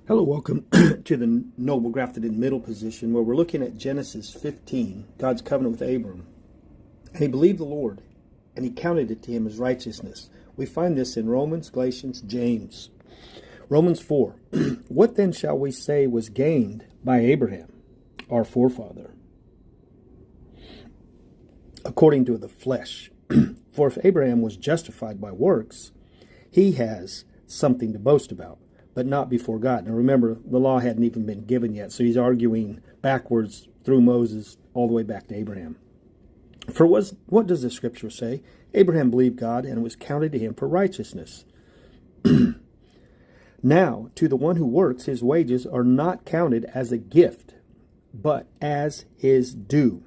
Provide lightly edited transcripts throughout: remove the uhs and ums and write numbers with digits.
Hello, welcome to the Noble Grafted in Middle position, where we're looking at Genesis 15, God's covenant with Abram. And he believed the Lord, and he counted it to him as righteousness. We find this in Romans, Galatians, James. Romans 4, what then shall we say was gained by Abraham, our forefather, according to the flesh? For if Abraham was justified by works, he has something to boast about, but not before God. Now remember, the law hadn't even been given yet, so he's arguing backwards through Moses all the way back to Abraham. For what does the scripture say? Abraham believed God, and it was counted to him for righteousness. Now, to the one who works, his wages are not counted as a gift, but as his due.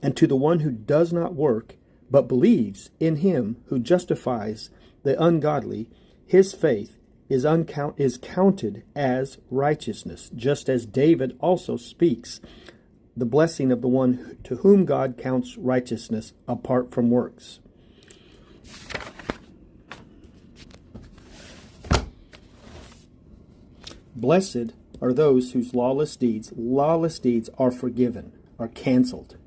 And to the one who does not work, but believes in him who justifies the ungodly, his faith is counted as righteousness, just as David also speaks the blessing of the one to whom God counts righteousness apart from works. Blessed are those whose lawless deeds are forgiven, are canceled,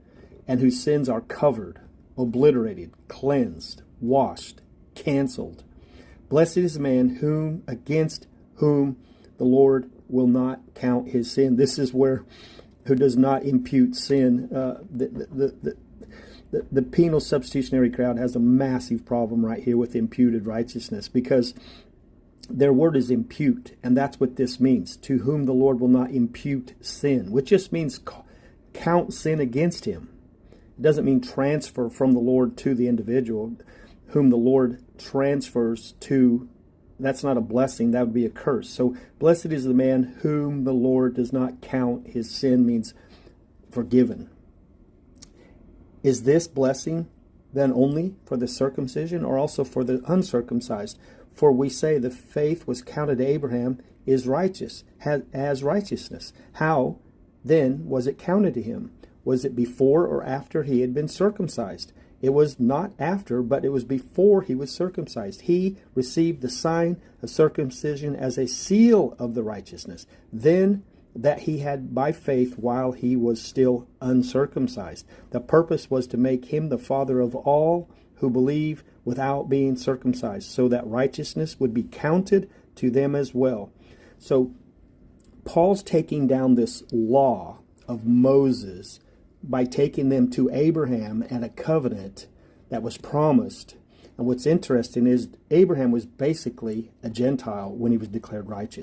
and whose sins are covered, obliterated, cleansed, washed, canceled. Blessed is the man against whom the Lord will not count his sin. This is who does not impute sin. The penal substitutionary crowd has a massive problem right here with imputed righteousness, because their word is impute, and that's what this means. To whom the Lord will not impute sin, which just means count sin against him. It doesn't mean transfer from the Lord to the individual. Whom the Lord transfers to, that's not a blessing, that would be a curse. So blessed is the man whom the Lord does not count his sin, means forgiven. Is this blessing then only for the circumcision, or also for the uncircumcised? For we say the faith was counted to Abraham is righteous, as righteousness. How then was it counted to him? Was it before or after he had been circumcised? It was not after, but it was before he was circumcised. He received the sign of circumcision as a seal of the righteousness, then that he had by faith while he was still uncircumcised. The purpose was to make him the father of all who believe without being circumcised, so that righteousness would be counted to them as well. So Paul's taking down this law of Moses by taking them to Abraham and a covenant that was promised. And what's interesting is Abraham was basically a Gentile when he was declared righteous.